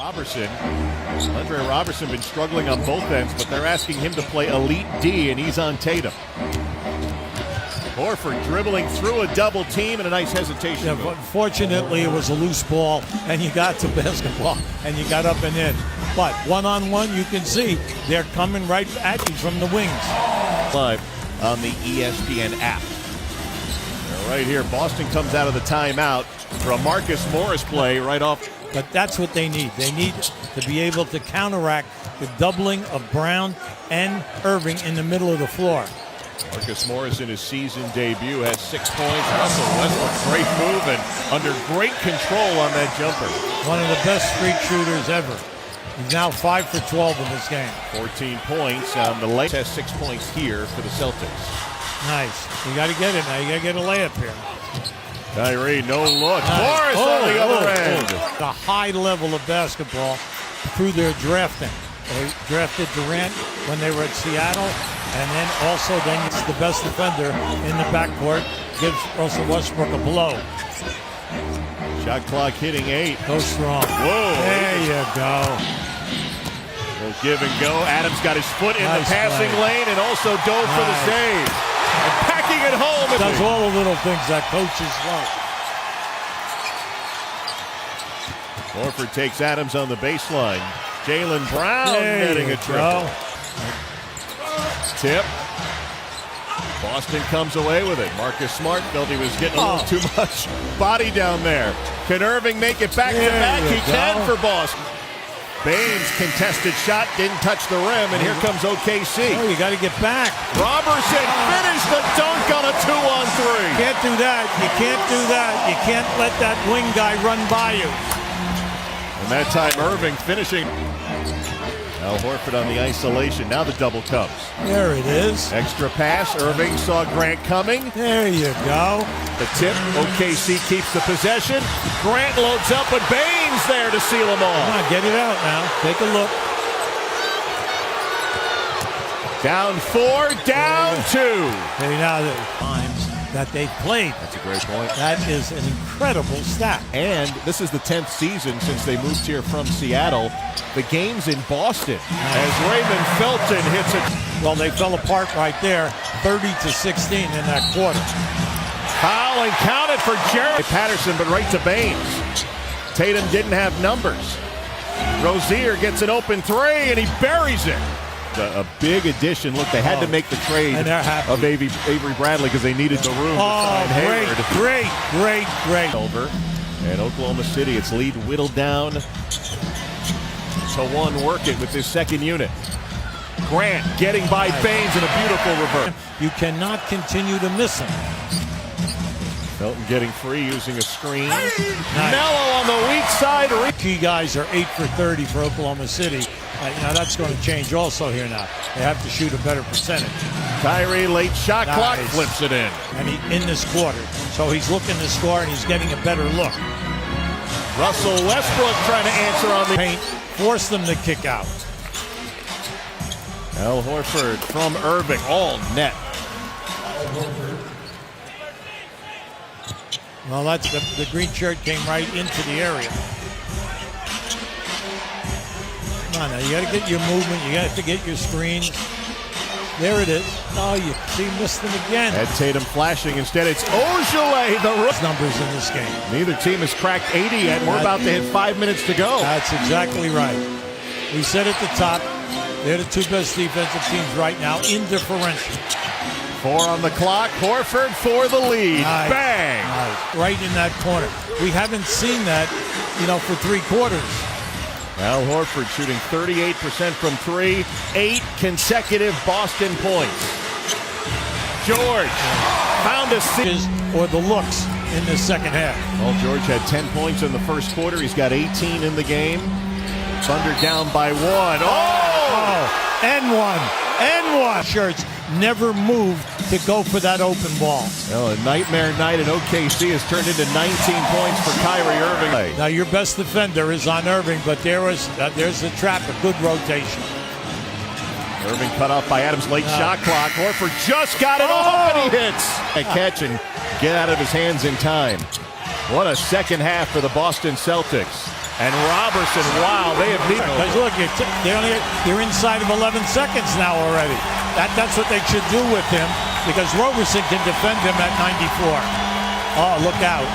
Robertson. Andre Robertson been struggling on both ends, but they're asking him to play elite D, and he's on Tatum. Horford dribbling through a double team and a nice hesitation. Yeah, but fortunately, it was a loose ball, and you got to basketball, and you got up and in. But one-on-one, you can see they're coming right at you from the wings. Live on the ESPN app. Right here, Boston comes out of the timeout for a Marcus Morris play right off. But that's what they need. They need to be able to counteract the doubling of Brown and Irving in the middle of the floor. Marcus Morris in his season debut had 6 points. Russell Westbrook, great move and under great control on that jumper. One of the best streak shooters ever. He's now 5 for 12 in this game. 14 points. The late has 6 points here for the Celtics. Nice. You got to get it now. You got to get a layup here. Kyrie, no look. Morris on the other end. The high level of basketball through their drafting. They drafted Durant when they were at Seattle, and then also it's the best defender in the backcourt. Gives Russell Westbrook a blow. Shot clock hitting 8. Go strong. Whoa. There you go. We'll give and go. Adams got his foot in Nice the passing lane and also dove for the save. And packing it home. Does all the little things that coaches love. Horford takes Adams on the baseline. Jaylen Brown netting a triple. Tip. Boston comes away with it. Marcus Smart felt he was getting a little too much body down there. Can Irving make it back to back? He can for Boston. Baines contested shot, didn't touch the rim, and here comes OKC. Oh, you got to get back. Robertson finished the dunk on a 2-on-3. Can't do that. You can't do that. You can't let that wing guy run by you. And that time Irving finishing. Al Horford on the isolation. Now the double comes. There it is. Extra pass. Irving saw Grant coming. There you go. The tip. OKC keeps the possession. Grant loads up, but Baines there to seal them all. Come on, get it out now. Take a look. Down 4, down 2. Hey, now the times that they've played. That's a great point. That is an incredible stat. And this is the 10th season since they moved here from Seattle. The game's in Boston as Raymond Felton hits it. Well, they fell apart right there, 30-16 in that quarter. Foul and counted for Jerry Patterson, but right to Baines. Tatum didn't have numbers. Rozier gets an open 3, and he buries it. A big addition. Look, they had to make the trade of Avery Bradley because they needed the room to sign Hayward. Great. Over. And Oklahoma City, its lead whittled down to 1. Work it with this second unit. Grant getting by Baines in a beautiful reverse. You cannot continue to miss him. Felton getting free using a screen. Mello on the weak side. Key guys are 8 for 30 for Oklahoma City. That's going to change also here now. They have to shoot a better percentage. Kyrie, late shot clock, flips it in. And in this quarter. So he's looking to score and he's getting a better look. Russell Westbrook trying to answer on the paint. Force them to kick out. Al Horford from Irving. All net. Well, that's the green shirt came right into the area. Come on now, you got to get your movement. You got to get your screens. There it is. Oh, you see, missed them again. Had Tatum flashing. Instead, it's Ojale, the rookie. Numbers in this game. Neither team has cracked 80 yet. We're about to hit 5 minutes to go. That's exactly right. We said at the top, they're the 2 best defensive teams right now in differential. 4 on the clock. Horford for the lead. Nice. Bang! Nice. Right in that corner. We haven't seen that, for 3 quarters. Al Horford shooting 38% from 3. 8 consecutive Boston points. George found a assist. Or the looks in the second half. Well, George had 10 points in the first quarter. He's got 18 in the game. Thunder down by 1. Oh! And one. Shirts never moved to go for that open ball. Well, a nightmare night at OKC has turned into 19 points for Kyrie Irving. Now your best defender is on Irving, but there's the trap, a good rotation. Irving cut off by Adams, late shot clock. Horford just got it off and he hits. A catch and get out of his hands in time. What a second half for the Boston Celtics. And Robertson, wow, they have needed. Because look, they're inside of 11 seconds now already. That's what they should do with him, because Robertson can defend him at 94. Oh, look out.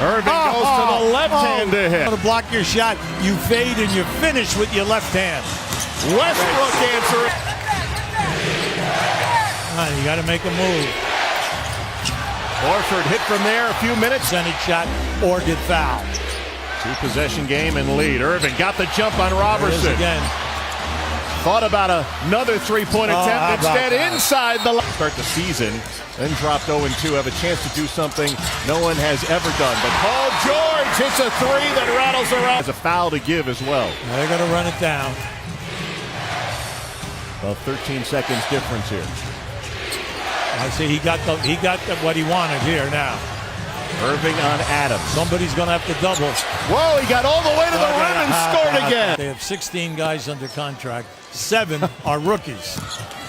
Irving goes to the left hand to hit. To block your shot, you fade and you finish with your left hand. Westbrook answering. You got to make a move. Orford hit from there a few minutes. Percentage shot or get fouled. 2-possession game and lead. Irving got the jump on Robertson. Again. Thought about another three-point attempt. Instead, that? inside the line. Start the season, then dropped 0-2. Have a chance to do something no one has ever done. But Paul George hits a three that rattles around. Has a foul to give as well. They're going to run it down. Well, 13 seconds difference here. I see he got what he wanted here now. Irving on Adams. Somebody's going to have to double. Whoa, he got all the way to the rim and scored again. They have 16 guys under contract. 7 are rookies.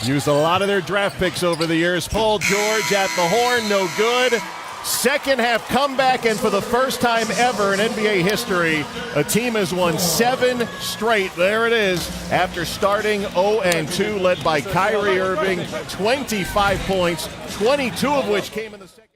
Used a lot of their draft picks over the years. Paul George at the horn, no good. Second half comeback, and for the first time ever in NBA history, a team has won 7 straight. There it is, after starting 0-2, led by Kyrie Irving, 25 points, 22 of which came in the second.